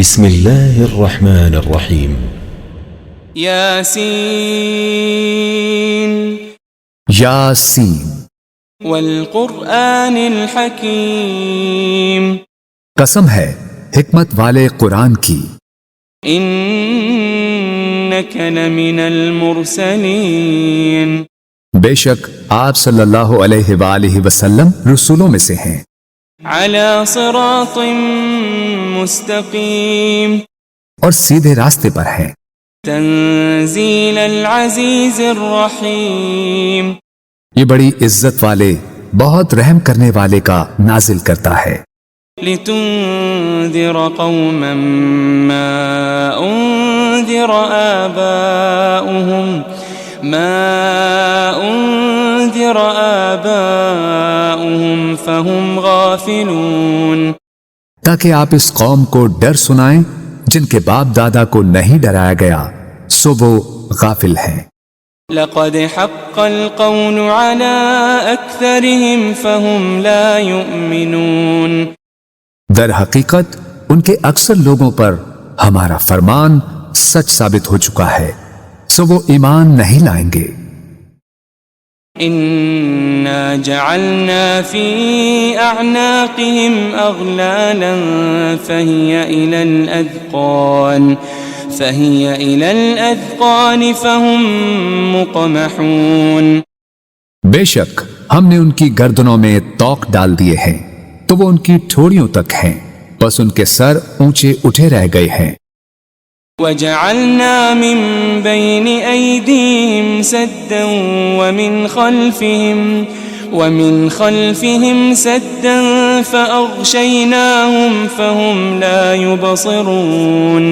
بسم الله الرحمن الرحيم ياسين یاسین والقرآن الحكيم قسم ہے حکمت والے قرآن کی، إنك لمن المرسلين بے شک آپ صلی اللہ علیہ وآلہ وسلم رسولوں میں سے ہیں، على صراط مستقيم اور سیدھے راستے پر ہیں، تنزيل العزيز الرحيم یہ بڑی عزت والے بہت رحم کرنے والے کا نازل کرتا ہے، لتنذر قوما ما أنذر آباؤهم فهم غافلون تاکہ آپ اس قوم کو ڈر سنائیں جن کے باپ دادا کو نہیں ڈرایا گیا سو وہ غافل ہیں۔ لقد حق القول على أكثرهم فهم لا يؤمنون در حقیقت ان کے اکثر لوگوں پر ہمارا فرمان سچ ثابت ہو چکا ہے سو وہ ایمان نہیں لائیں گے۔ إنا جعلنا في أعناقهم أغلالا فهي إلى الأذقان فهم مقمحون بے شک ہم نے ان کی گردنوں میں توق ڈال دیے ہیں تو وہ ان کی ٹھوڑیوں تک ہیں، بس ان کے سر اونچے اٹھے رہ گئے ہیں۔ وجعلنا من بين أيديهم سدا ومن خلفهم سدا فأغشيناهم فهم لا يبصرون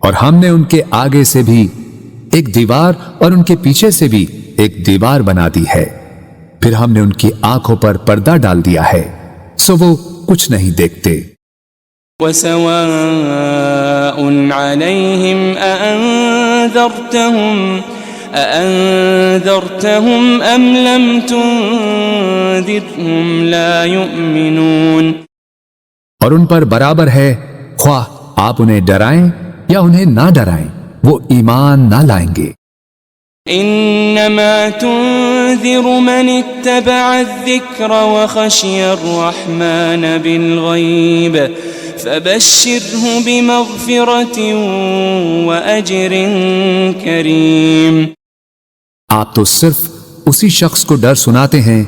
اور ہم نے ان کے آگے سے بھی ایک دیوار اور ان کے پیچھے سے بھی ایک دیوار بنا دی ہے، پھر ہم نے ان کی آنکھوں پر پردہ ڈال دیا ہے سو وہ کچھ نہیں دیکھتے۔ وسواء عليهم أأنذرتهم أم لم تنذرهم لا يؤمنون اور ان پر برابر ہے خواہ آپ انہیں ڈرائیں یا انہیں نہ ڈرائیں وہ ایمان نہ لائیں گے۔ إنما تنذر من اتبع الذكر وخشي الرحمن بالغيب فبشره بمغفرة وأجر كريم آپ تو صرف اسی شخص کو ڈر سناتے ہیں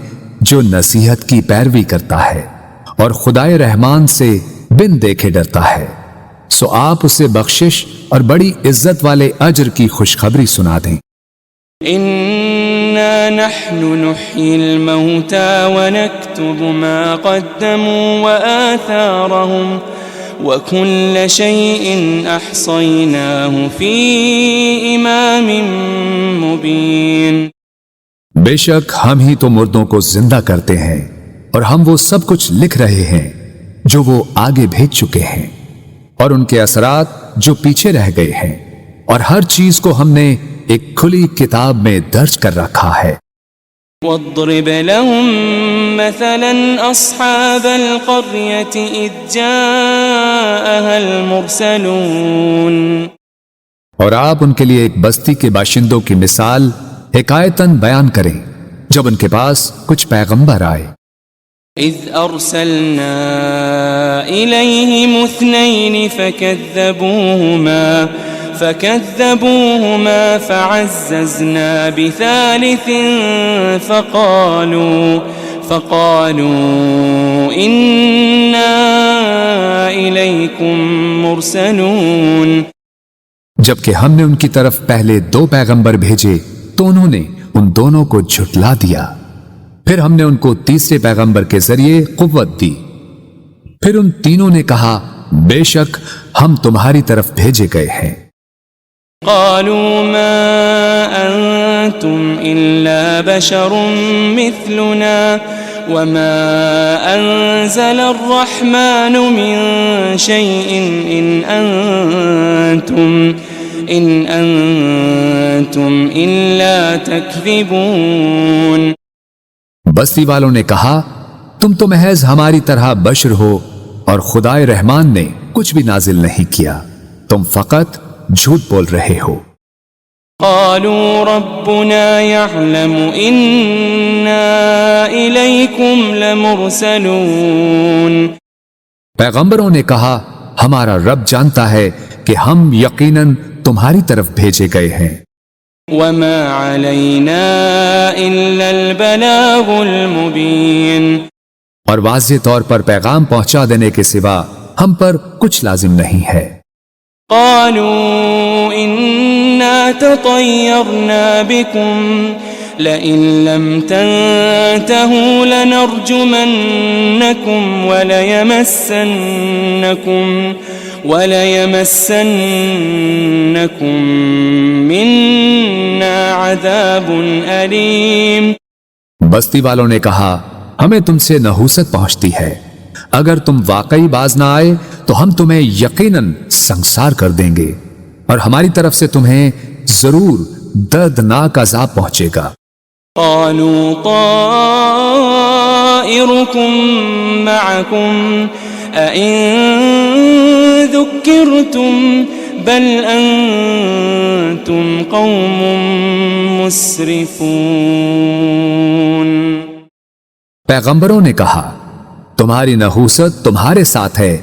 جو نصیحت کی پیروی کرتا ہے اور خدائے رحمان سے بن دیکھے ڈرتا ہے، سو آپ اسے بخشش اور بڑی عزت والے اجر کی خوشخبری سنا دیں۔ إنا نحن نحيي الموتى ونكتب ما قدموا وآثارهم وكل شيء أحصيناه في إمام مبين بے شک ہم ہی تو مردوں کو زندہ کرتے ہیں اور ہم وہ سب کچھ لکھ رہے ہیں جو وہ آگے بھیج چکے ہیں اور ان کے اثرات جو پیچھے رہ گئے ہیں، اور ہر چیز کو ہم نے ایک کھلی کتاب میں درج کر رکھا ہے۔ واضرب لهم مثلا أصحاب القرية إذ جاءها المرسلون اور آپ ان کے لیے ایک بستی کے باشندوں کی مثال حکایتاً بیان کریں جب ان کے پاس کچھ پیغمبر آئے۔ إذ أرسلنا إليهم اثنين فكذبوهما فعززنا بثالث فقالوا إنا إليكم مرسلون جبکہ ہم نے ان کی طرف پہلے 2 پیغمبر بھیجے تو انہوں نے ان دونوں کو جھٹلا دیا، پھر ہم نے ان کو تیسرے پیغمبر کے ذریعے قوت دی، پھر ان تینوں نے کہا بے شک ہم تمہاری طرف بھیجے گئے ہیں۔ قالوا ما أنتم إلا بشر مثلنا وما أنزل الرحمن من شيء إن أنتم إلا تكذبون بستی والوں نے کہا تم تو محض ہماری طرح بشر ہو اور خدائے رحمان نے کچھ بھی نازل نہیں کیا، تم فقط جھوٹ بول رہے ہو۔ قالوا ربنا يعلم إنا إليكم لمرسلون۔ پیغمبروں نے کہا ہمارا رب جانتا ہے کہ ہم یقیناً تمہاری طرف بھیجے گئے ہیں۔ وما علينا إلا البلاغ المبين۔ اور واضح طور پر پیغام پہنچا دینے کے سوا ہم پر کچھ لازم نہیں ہے۔ قالوا إنا تطيرنا بكم لئن لم تنتهوا لنرجمنكم وليمسنكم منا عذاب أليم۔ بستی والوں نے کہا ہمیں تم سے نحوست پہنچتی ہے، اگر تم واقعی باز نہ آئے تو ہم تمہیں یقیناً سنسار کر دیں گے، اور ہماری طرف سے تمہیں ضرور دردناک عذاب پہنچے گا۔ قالوا طائركم معكم أئن ذكرتم بل أنتم قوم مسرفون۔ پیغمبروں نے کہا تمہاری نحوست تمہارے ساتھ ہے،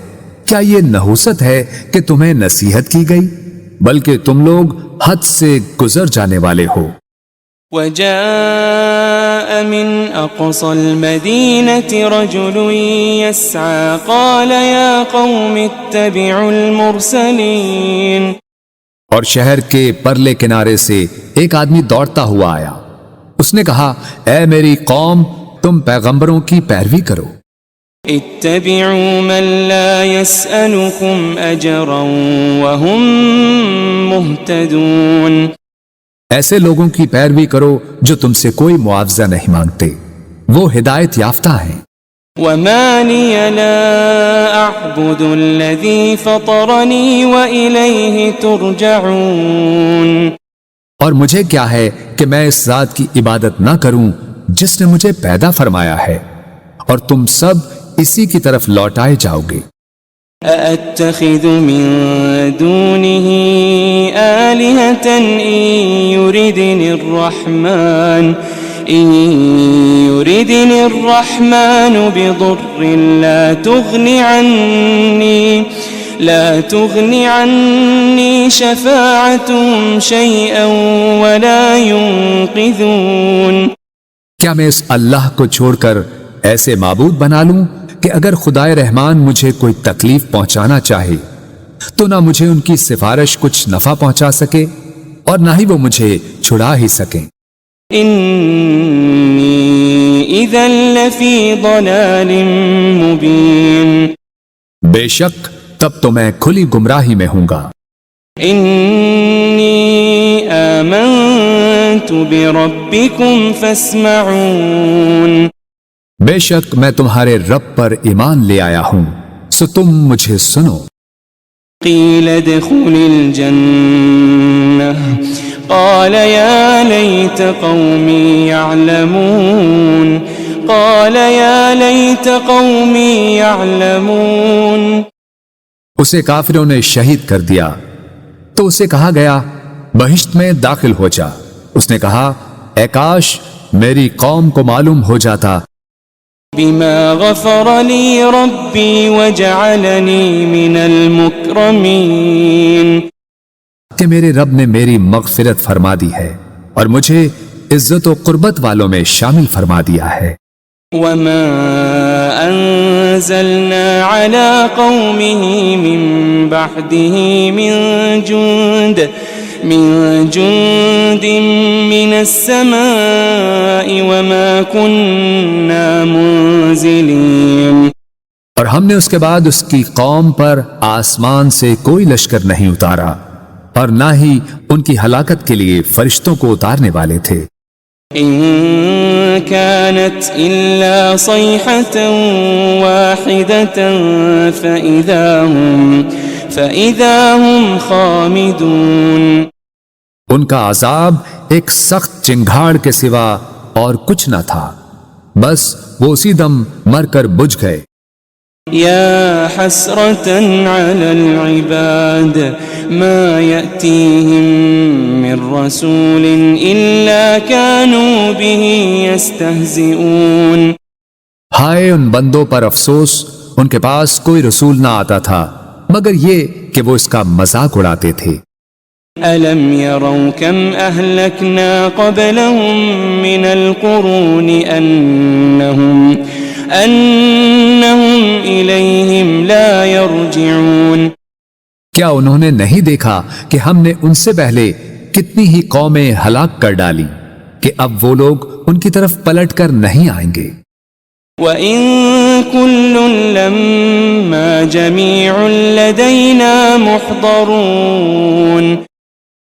کیا یہ نحوست ہے کہ تمہیں نصیحت کی گئی؟ بلکہ تم لوگ حد سے گزر جانے والے ہو۔ وجاء من أقصى المدينة رجل يسعى قال يا قوم اتبعوا المرسلين۔ اور شہر کے پرلے کنارے سے ایک آدمی دوڑتا ہوا آیا، اس نے کہا اے میری قوم تم پیغمبروں کی پیروی کرو۔ اتبعوا من لا يسألكم أجرا وهم مهتدون۔ ایسے لوگوں کی پیروی کرو جو تم سے کوئی معاوضہ نہیں مانگتے، وہ ہدایت یافتہ ہیں۔ وما لي لا أعبد الذي فطرني وإليه ترجعون۔ اور مجھے کیا ہے کہ میں اس ذات کی عبادت نہ کروں جس نے مجھے پیدا فرمایا ہے، اور تم سب اسی کی طرف لوٹائے جاؤ گے۔ أأتخذ من دونه آلهة إن يردني الرحمن بضر لا تغني عني شفاعتهم شيئا ولا ينقذون۔ کیا میں اس اللہ کو چھوڑ کر ایسے معبود بنا لوں کہ اگر خدائے رحمان مجھے کوئی تکلیف پہنچانا چاہے تو نہ مجھے ان کی سفارش کچھ نفع پہنچا سکے اور نہ ہی وہ مجھے چھڑا ہی سکیں۔ انی اذا لفی ضلال مبین۔ بے شک تب تو میں کھلی گمراہی میں ہوں گا۔ انی آمنت بربکم فاسمعون۔ بے شک میں تمہارے رب پر ایمان لے آیا ہوں، سو تم مجھے سنو۔ قیل ادخل الجنہ قال یا لیت قومی یعلمون۔ قال یا لیت قومی یعلمون۔ اسے کافروں نے شہید کر دیا تو اسے کہا گیا بہشت میں داخل ہو جا۔ اس نے کہا اے کاش میری قوم کو معلوم ہو جاتا بما غفر لی ربی وجعلنی من المکرمین، کہ میرے رب نے میری مغفرت فرما دی ہے اور مجھے عزت و قربت والوں میں شامل فرما دیا ہے۔ وما انزلنا على قومه من بعده من جند من السماء وما كنا منزلين۔ اور ہم نے اس کے بعد اس کی قوم پر آسمان سے کوئی لشکر نہیں اتارا اور نہ ہی ان کی ہلاکت کے لیے فرشتوں کو اتارنے والے تھے۔ إن كانت إلا صيحة واحدة فإذا هم خامدون۔ ان کا عذاب ایک سخت چنگھاڑ کے سوا اور کچھ نہ تھا، بس وہ اسی دم مر کر بجھ گئے۔ يا حسرة على العباد ما يأتيهم من رسول إلا كانوا به يستهزئون. ہائے ان بندوں پر افسوس، ان کے پاس کوئی رسول نہ آتا تھا مگر یہ کہ وہ اس کا مذاق اڑاتے تھے. ألم يروا كم أهلكنا قبلهم من القرون أنهم إليهم لا يرجعون. کیا انہوں نے نہیں دیکھا کہ ہم نے ان سے پہلے کتنی ہی قومیں ہلاک کر ڈالی کہ اب وہ لوگ ان کی طرف پلٹ کر نہیں آئیں گے. وَإِن كُلٌّ لَمَّا جَمِيعٌ لَدَيْنَا مُحْضَرُونَ.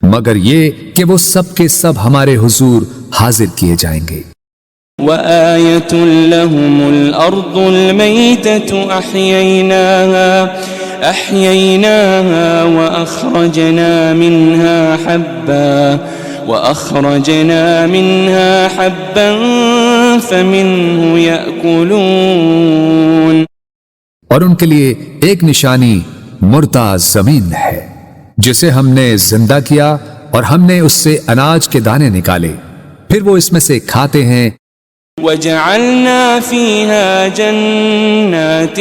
مگر یہ کہ وہ سب کے سب ہمارے حضور حاضر کیے جائیں گے. وَآيَةٌ لَهُمُ الْأَرْضُ الْمَيْتَةُ أَحْيَيْنَاهَا وَأَخْرَجْنَا مِنْهَا حَبًّا فَمِنْهُ يَأْكُلُونَ. اور ان کے لیے ایک نشانی مردہ زمین ہے جسے ہم نے زندہ کیا اور ہم نے اس سے اناج کے دانے نکالے، پھر وہ اس میں سے کھاتے ہیں. وَجَعَلْنَا فِيهَا جَنَّاتٍ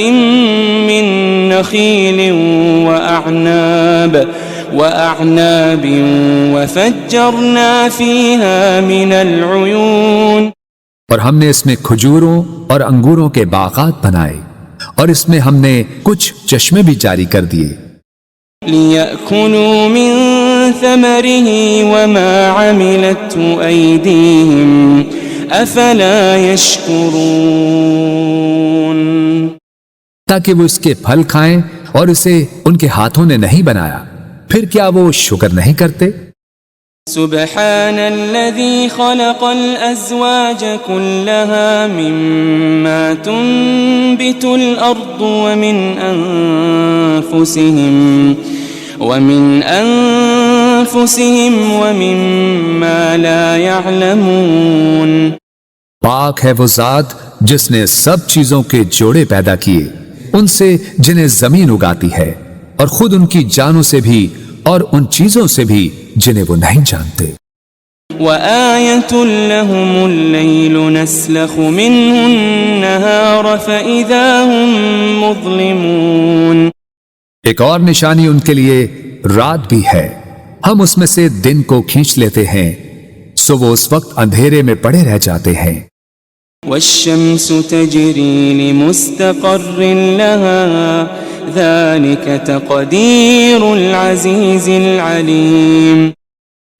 مِّن نَخِيلٍ وَأَعْنَابٍ وَفَجَّرْنَا فِيهَا مِنَ الْعُيُونِ. اور ہم نے اس میں کھجوروں اور انگوروں کے باغات بنائے اور اس میں ہم نے کچھ چشمے بھی جاری کر دیے. لِيَأْكُلُوا مِن ثَمَرِهِ وَمَا عَمِلَتْهُ أَيْدِيهِمْ أَفَلَا يَشْكُرُونَ. تاکہ وہ اس کے پھل کھائیں اور اسے ان کے ہاتھوں نے نہیں بنایا، پھر کیا وہ شکر نہیں کرتے؟ سبحان الذي خلق الأزواج كلها مما تنبت الأرض ومن أنفسهم ومما لا يعلمون. پاک ہے وہ ذات جس نے سب چیزوں کے جوڑے پیدا کیے، ان سے جنہیں زمین اگاتی ہے اور خود ان کی جانوں سے بھی اور ان چیزوں سے بھی جنہیں وہ نہیں جانتے. وَآيَةٌ لَهُمُ اللَّيْلُ نَسْلَخُ مِنْهُ النَّهَارَ فَإِذَا هُمْ مُظْلِمُونَ. ایک اور نشانی ان کے لیے رات بھی ہے، ہم اس میں سے دن کو کھینچ لیتے ہیں سو وہ اس وقت اندھیرے میں پڑے رہ جاتے ہیں. وَالشَّمْسُ تَجْرِي لِمُسْتَقَرٍّ لَهَا ذَلِكَ تَقْدِيرُ الْعَزِيزِ الْعَلِيمِ.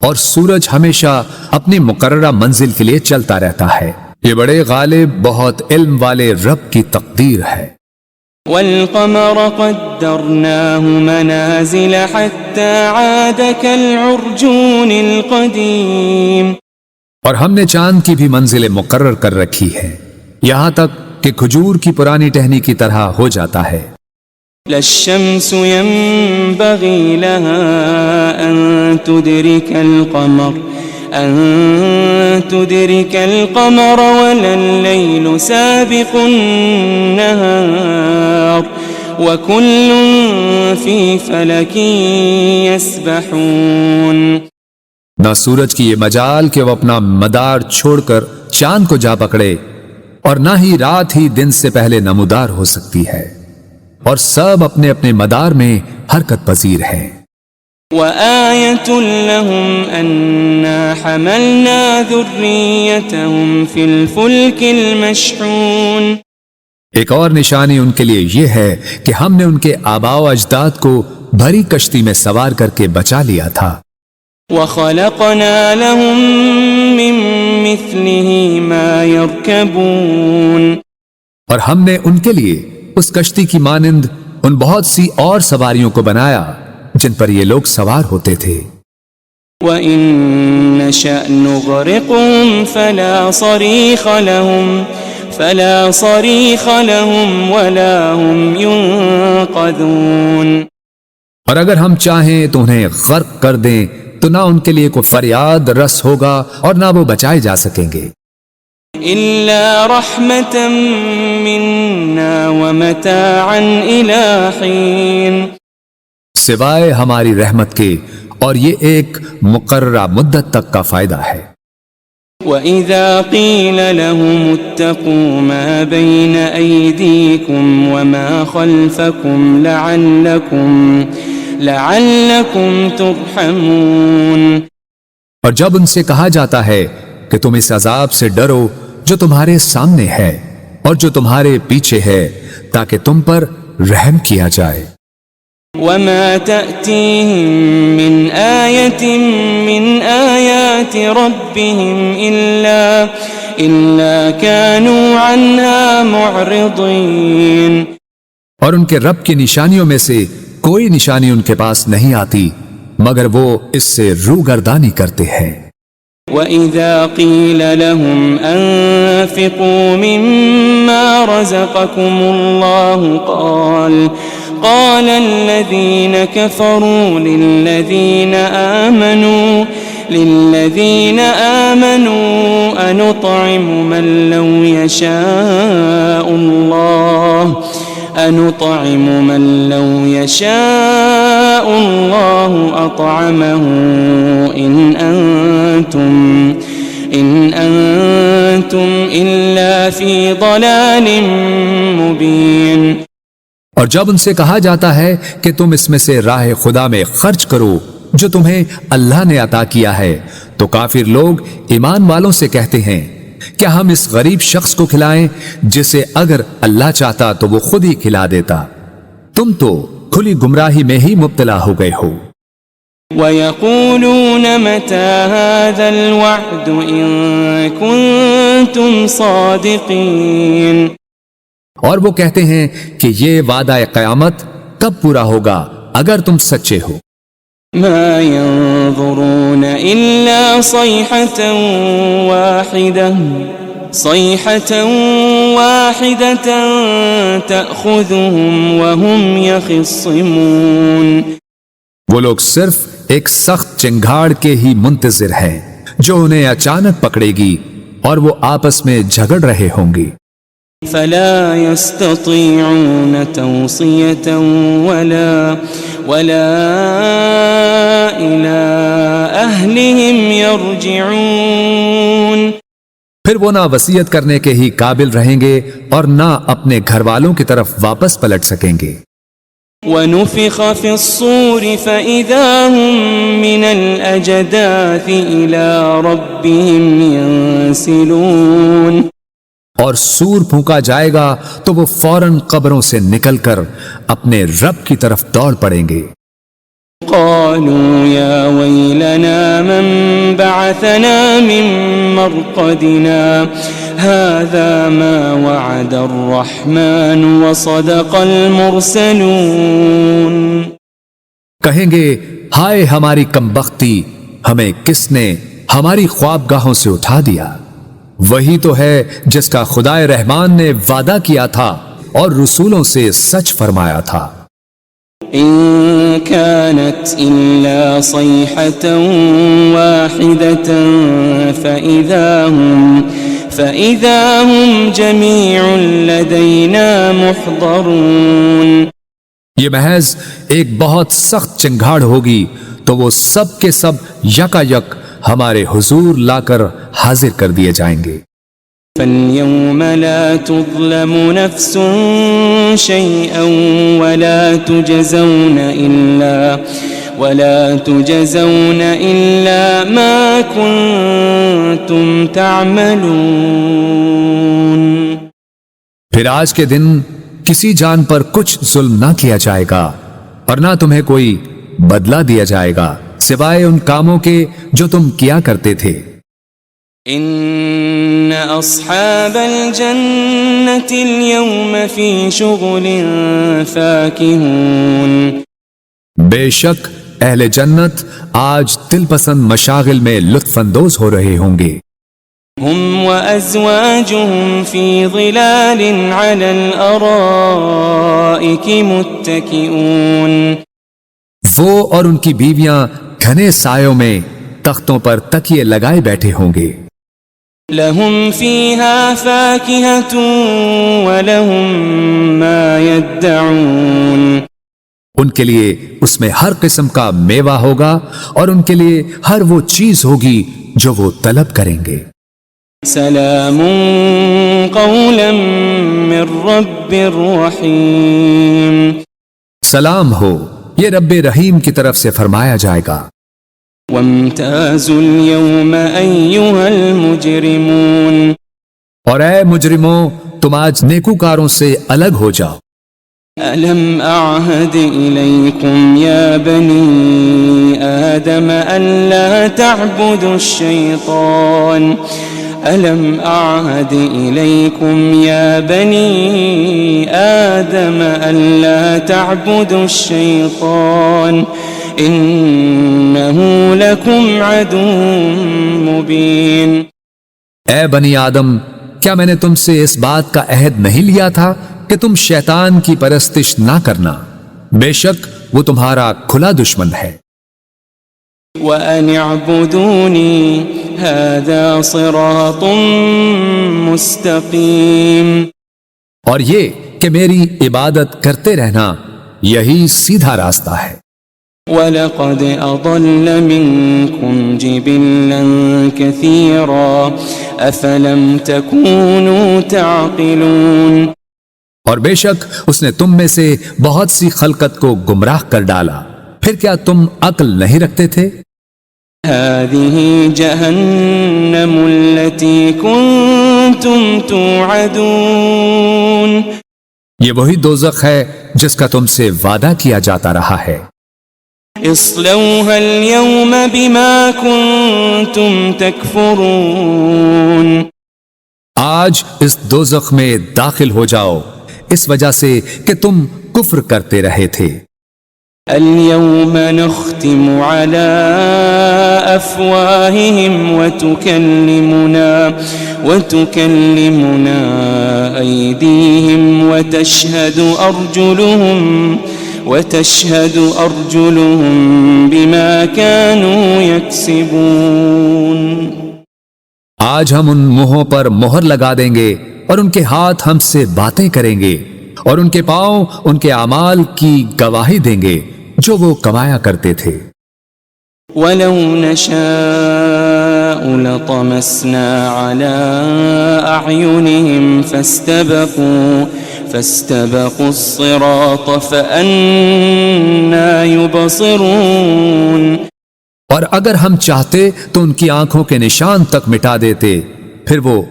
اور سورج ہمیشہ اپنی مقررہ منزل کے لیے چلتا رہتا ہے، یہ بڑے غالب بہت علم والے رب کی تقدیر ہے. وَالْقَمَرَ قَدَّرْنَاهُ مَنَازِلَ حَتَّى عَادَ كَالْعُرْجُونِ الْقَدِيمِ. اور ہم نے چاند کی بھی منزلیں مقرر کر رکھی ہے یہاں تک کہ کھجور کی پرانی ٹہنی کی طرح ہو جاتا ہے. لا الشمس ينبغي لها أن تدرك القمر ولا الليل سابق النهار وكل في فلك يسبحون. نہ سورج کی یہ مجال کہ وہ اپنا مدار چھوڑ کر چاند کو جا پکڑے، اور نہ ہی رات ہی دن سے پہلے نمودار ہو سکتی ہے، اور سب اپنے اپنے مدار میں حرکت پذیر ہیں. وَآيَةٌ لَهُمْ أَنَّا حَمَلْنَا ذُرِّيَّتَهُمْ فِي الْفُلْكِ الْمَشْحُونِ. ایک اور نشانی ان کے لیے یہ ہے کہ ہم نے ان کے آباء و اجداد کو بھری کشتی میں سوار کر کے بچا لیا تھا. وَخَلَقْنَا لَهُم مِّن مِّثْلِهِ مَا يَرْكَبُونَ. اور ہم نے ان کے لیے اس کشتی کی مانند ان بہت سی اور سواریوں کو بنایا جن پر یہ لوگ سوار ہوتے تھے. وَإِن نَّشَأْ نُغْرِقْهُمْ فَلَا صَرِيخَ لَهُمْ وَلَا هُمْ يُنقَذُونَ. اور اگر ہم چاہیں تو انہیں غرق کر دیں تو نہ ان کے لیے کوئی فریاد رس ہوگا اور نہ وہ بچائے جا سکیں گے. إلا رحمة منا ومتاعا إلى حين سوائے ہماری رحمت کے، اور یہ ایک مقررہ مدت تک کا فائدہ ہے۔ وَإِذَا قِيلَ لَهُمُ اتَّقُوا مَا بَيْنَ أَيْدِيكُمْ وَمَا خَلْفَكُمْ لَعَلَّكُمْ تُرْحَمُونَ، اور جب ان سے کہا جاتا ہے کہ تم اس عذاب سے ڈرو جو تمہارے سامنے ہے اور جو تمہارے پیچھے ہے، تاکہ تم پر رحم کیا جائے۔ وَمَا تَأْتِيهِم مِّنْ آيَةٍ مِّنْ آيَاتِ رَبِّهِمْ إِلَّا كَانُوا عَنْهَا مُعْرِضِينَ، اور ان کے رب کی نشانیوں میں سے کوئی نشانی ان کے پاس نہیں آتی مگر وہ اس سے روگردانی کرتے ہیں۔ وَإِذَا قِيلَ لَهُمْ أَنفِقُوا مِمَّا رَزَقَكُمُ اللَّهُ قال الذين كفروا للذين آمنوا أنطعم من لو يشاء الله أطعمه إن أنتم إلا في ضلال مبين۔ اور جب ان سے کہا جاتا ہے کہ تم اس میں سے راہ خدا میں خرچ کرو جو تمہیں اللہ نے عطا کیا ہے، تو کافر لوگ ایمان والوں سے کہتے ہیں کیا ہم اس غریب شخص کو کھلائیں جسے اگر اللہ چاہتا تو وہ خود ہی کھلا دیتا؟ تم تو کھلی گمراہی میں ہی مبتلا ہو گئے ہو۔ وَيَقُولُونَ مَتَى هَذَا الْوَعْدُ إِن كُنتُمْ صَادِقِينَ، اور وہ کہتے ہیں کہ یہ وعدہ قیامت کب پورا ہوگا اگر تم سچے ہو۔ ما ينظرون إلا صيحة واحدة تأخذهم وهم يخصمون، وہ لوگ صرف ایک سخت چنگھاڑ کے ہی منتظر ہیں جو انہیں اچانک پکڑے گی اور وہ آپس میں جھگڑ رہے ہوں گے۔ فلا يستطيعون توصية ولا إلى أهلهم يرجعون، پھر وہ نہ وصیت کرنے کے ہی قابل رہیں گے اور نہ اپنے گھر والوں کی طرف واپس پلٹ سکیں گے۔ وَنُفِخَ فِي الصُّورِ فَإِذَا هُم مِّنَ الْأَجْدَاثِ إِلَى رَبِّهِمْ يَنسِلُونَ، اور سور پھونکا جائے گا تو وہ فوراً قبروں سے نکل کر اپنے رب کی طرف دوڑ پڑیں گے۔ قالوا يا ويلنا من بعثنا من مرقدنا هذا ما وعد الرحمن وصدق المرسلون، کہیں گے ہائے ہماری کمبختی، ہمیں کس نے ہماری خوابگاہوں سے اٹھا دیا؟ وہی تو ہے جس کا خدائے رحمان نے وعدہ کیا تھا اور رسولوں سے سچ فرمایا تھا۔ إن كانت إلا صيحة واحدة فإذا هم جميع لدينا محضرون، یہ محض ایک بہت سخت چنگھاڑ ہوگی تو وہ سب کے سب یکا یک ہمارے حضور لا کر حاضر کر دیے جائیں گے۔ فَالْيَوْمَ لَا تُظْلَمُ نَفْسٌ شَيْئًا وَلَا تُجَزَوْنَ إِلَّا مَا كُنتُمْ تَعْمَلُونَ، پھر آج کے دن کسی جان پر کچھ ظلم نہ کیا جائے گا اور نہ تمہیں کوئی بدلہ دیا جائے گا سوائے ان کاموں کے جو تم کیا کرتے تھے۔ ان اصحاب الجنة اليوم في شغل فاكهون، بے شک اہل جنت آج دل پسند مشاغل میں لطف اندوز ہو رہے ہوں گے۔ هم وازواجهم في ظلال على الارائك متكئون، وہ اور ان کی بیویاں گھنے سایوں میں تختوں پر تکیے لگائے بیٹھے ہوں گے۔ لهم فيها فاكهة ولهم ما يدعون ان کے لیے اس میں ہر قسم کا میوہ ہوگا اور ان کے لیے ہر وہ چیز ہوگی جو وہ طلب کریں گے۔ سلام قولا من رب رحیم، سلام ہو، یہ رب رحیم کی طرف سے فرمایا جائے گا۔ وامتازوا اليوم أيها المجرمون، اور اے مجرموں، تم آج نیکوکاروں سے الگ ہو جاؤ۔ ألم أعهد إليكم يا بني آدم ألا تعبدوا الشيطان ألم أعهد إليكم يا بني آدم ألا تعبدوا الشيطان إنه لكم عدو مبين۔ اے بنی آدم، کیا میں نے تم سے اس بات کا عہد نہیں لیا تھا کہ تم شیطان کی پرستش نہ کرنا؟ بے شک وہ تمہارا کھلا دشمن ہے۔ وَأَنِ اعْبُدُونِي هَذَا صِرَاطٌ مُسْتَقِيمٌ، اور یہ کہ میری عبادت کرتے رہنا یہی سیدھا راستہ ہے۔ وَلَقَدْ أَضَلَّ مِنكُمْ جِبِلًّا كَثِيرًا أَفَلَمْ تَكُونُوا تَعْقِلُونَ، اور بے شک اس نے تم میں سے بہت سی خلقت کو گمراہ کر ڈالا، پھر کیا تم عقل نہیں رکھتے تھے؟ هذه جهنم التي كنتم توعدون، یہ وہی دوزخ ہے جس کا تم سے وعدہ کیا جاتا رہا ہے۔ اصلوها اليوم بما كنتم تكفرون، آج اس دوزخ میں داخل ہو جاؤ اس وجہ سے کہ تم کفر کرتے رہے تھے۔ اليوم نختم على أفواههم وتكلمنا أيديهم وتشهد أرجلهم بما كانوا يكسبون۔ آج ہم ان منہوں پر مہر لگا دیں گے اور ان کے ہاتھ ہم سے باتیں کریں گے اور ان کے پاؤں ان کے اعمال کی گواہی دیں گے جو وہ کمایا کرتے تھے۔ وَلَوْ نَشَاءُ لَطَمَسْنَا عَلَىٰ أَعْيُنِهِمْ فَاسْتَبَقُوا الصِّرَاطَ فَأَنَّىٰ يُبْصِرُونَ، اور اگر ہم چاہتے تو ان کی آنکھوں کے نشان تک مٹا دیتے، پھر وہ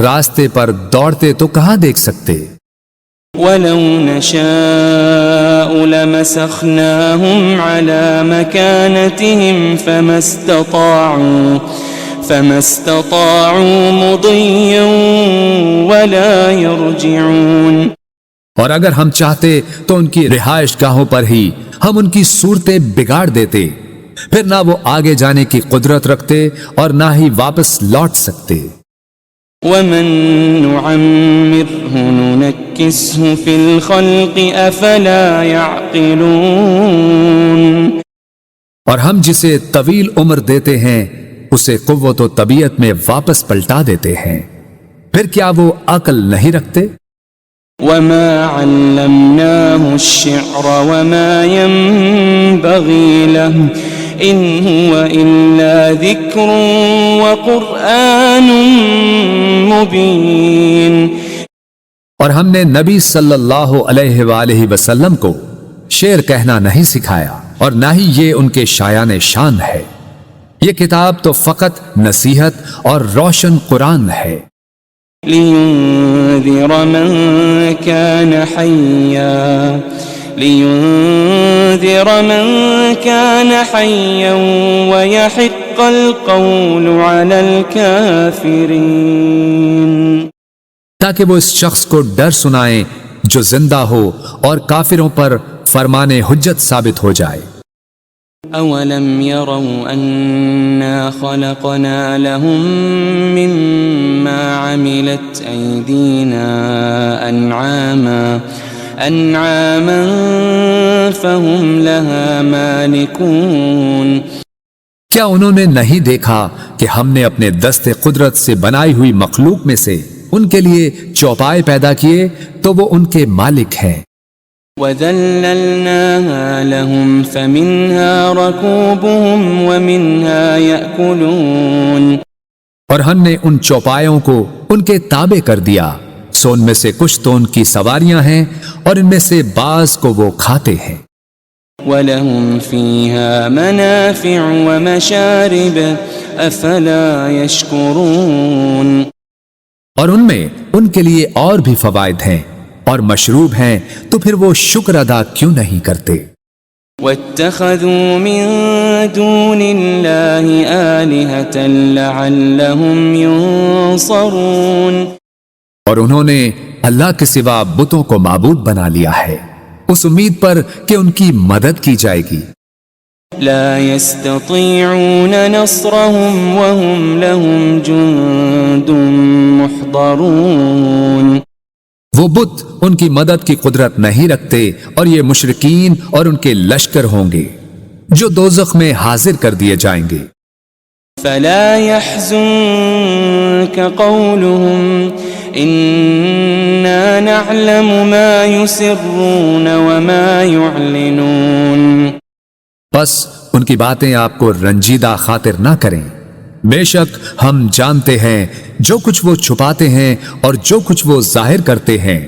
راستے پر دوڑتے تو کہاں دیکھ سکتے۔ وَلَوْ نَشَاءُ لَمَسَخْنَاهُمْ عَلَىٰ مَكَانَتِهِمْ فَمَا اسْتَطَاعُوا مُضِيًّا وَلَا يَرْجِعُونَ، اور اگر ہم چاہتے تو ان کی رہائش گاہوں پر ہی ہم ان کی صورتیں بگاڑ دیتے، پھر نہ وہ آگے جانے کی قدرت رکھتے اور نہ ہی واپس لوٹ سکتے۔ وَمَن نُعَمِّرْهُ نُنَكِّسْهُ فِي الْخَلْقِ أَفَلَا يَعْقِلُونَ، اور ہم جسے طویل عمر دیتے ہیں اسے قوت و طبیعت میں واپس پلٹا دیتے ہیں، پھر کیا وہ عقل نہیں رکھتے؟ وَمَا عَلَّمْنَاهُ الشِّعْرَ وَمَا يَنبَغِي لَهُ إِنْ هُوَ إِلَّا ذِكْرٌ وَقُرْآنٌ مُبِينٌ، اور ہم نے نبی صلی اللہ علیہ وآلہ وسلم کو شعر کہنا نہیں سکھایا اور نہ ہی یہ ان کے شایان شان ہے، یہ کتاب تو فقط نصیحت اور روشن قرآن ہے۔ لِيُنذِرَ مَن كَانَ حَيًّا وَيَحِقَّ الْقَوْلُ عَلَى الْكَافِرِينَ، تاکہ وہ اس شخص کو ڈر سنائیں جو زندہ ہو اور کافروں پر فرمان حجت ثابت ہو جائے۔ أَوَلَمْ يَرَوْا أَنَّا خَلَقْنَا لَهُم مِّمَّا عَمِلَتْ أَيْدِينَا أَنْعَامًا فَهُمْ لَهَا مَالِكُونَ، کیا انہوں نے نہیں دیکھا کہ ہم نے اپنے دست قدرت سے بنائی ہوئی مخلوق میں سے ان کے لیے چوپائے پیدا کیے تو وہ ان کے مالک ہیں۔ وَذَلَّلْنَاهَا لَهُمْ فَمِنْهَا رَكُوبُهُمْ وَمِنْهَا يَأْكُلُونَ، اور ہم نے ان چوپایوں کو ان کے تابع کر دیا، سو ان میں سے کچھ تو ان کی سواریاں ہیں اور ان میں سے بعض کو وہ کھاتے ہیں۔ وَلَهُمْ فِيهَا مَنَافِعُ وَمَشَارِبُ أَفَلَا يَشْكُرُونَ، اور ان میں ان کے لیے اور بھی فوائد ہیں اور مشروب ہیں، تو پھر وہ شکر ادا کیوں نہیں کرتے؟ وَاتَّخَذُوا مِن دُونِ اللَّهِ آلِهَةً لَعَلَّهُمْ يُنصَرُونَ، اور انہوں نے اللہ کے سوا بتوں کو معبود بنا لیا ہے اس امید پر کہ ان کی مدد کی جائے گی۔ لا يستطيعون نصرهم وهم لهم جند محضرون، وہ بت ان کی مدد کی قدرت نہیں رکھتے اور یہ مشرکین اور ان کے لشکر ہوں گے جو دوزخ میں حاضر کر دیے جائیں گے۔ فلا يحزنك قولهم إنا نعلم ما يسرون وما يعلنون، بس ان کی باتیں آپ کو رنجیدہ خاطر نہ کریں، بے شک ہم جانتے ہیں جو کچھ وہ چھپاتے ہیں اور جو کچھ وہ ظاہر کرتے ہیں۔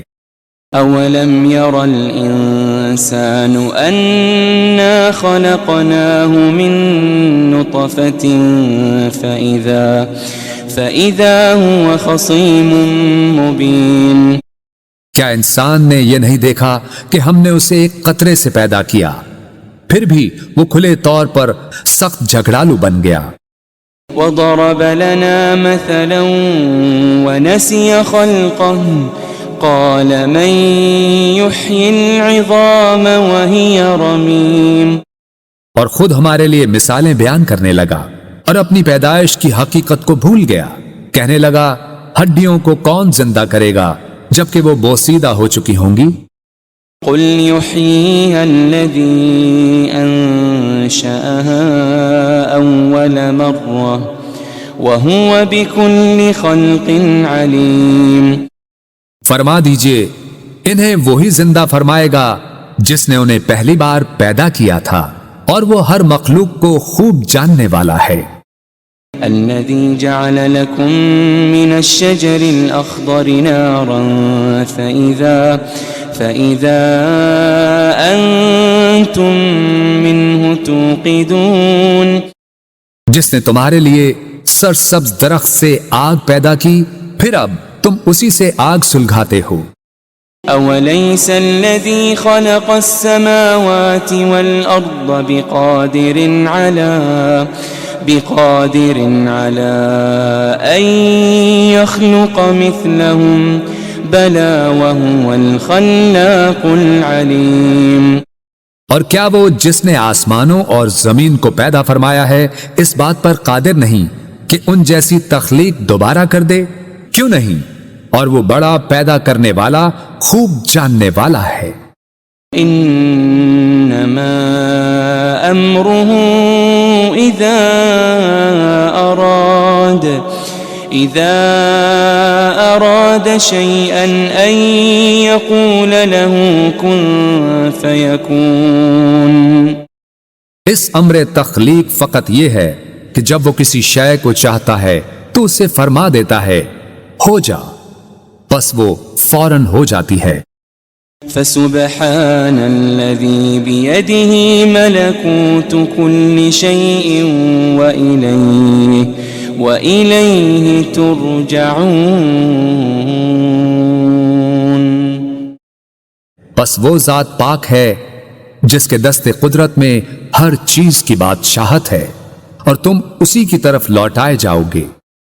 أولم ير الإنسان أنا خلقناه من نطفة فإذا هو خصيم مبين، کیا انسان نے یہ نہیں دیکھا کہ ہم نے اسے ایک قطرے سے پیدا کیا، پھر بھی وہ کھلے طور پر سخت جھگڑالو بن گیا۔ وضرب لنا مثلا ونسي خلقه قال من يحيي العظام وهي رميم، اور خود ہمارے لیے مثالیں بیان کرنے لگا اور اپنی پیدائش کی حقیقت کو بھول گیا، کہنے لگا ہڈیوں کو کون زندہ کرے گا جبکہ وہ بوسیدہ ہو چکی ہوں گی۔ قل يحييها الذي أنشأها أول مرة وهو بكل خلق عليم، فرما دیجئے انہیں وہی زندہ فرمائے گا جس نے انہیں پہلی بار پیدا کیا تھا اور وہ ہر مخلوق کو خوب جاننے والا ہے۔ الذي جعل لكم من الشجر الأخضر نارا فإذا أنتم منه توقدون، جس نے تمہارے لیے سرسبز درخت سے آگ پیدا کی پھر اب تم اسی سے آگ سلگھاتے ہو۔ أوليس الذي خلق السماوات والأرض بقادر على أن يخلق مثلهم بلى وهو الخلاق العليم، اور کیا وہ جس نے آسمانوں اور زمین کو پیدا فرمایا ہے اس بات پر قادر نہیں کہ ان جیسی تخلیق دوبارہ کر دے؟ کیوں نہیں، اور وہ بڑا پیدا کرنے والا خوب جاننے والا ہے۔ انما امره اذا اراد شيئا ان يقول له كن فيكون، اس امر تخلیق فقط یہ ہے کہ جب وہ کسی شے کو چاہتا ہے تو اسے فرما دیتا ہے ہو جا، بس وہ فوراً ہو جاتی ہے۔ فسبحان الذي بيده ملكوت كل شيء وإليه ترجعون، بس وہ ذات پاک ہے جس کے دست قدرت میں ہر چیز کی بادشاہت ہے اور تم اسی کی طرف لوٹائے جاؤ گے۔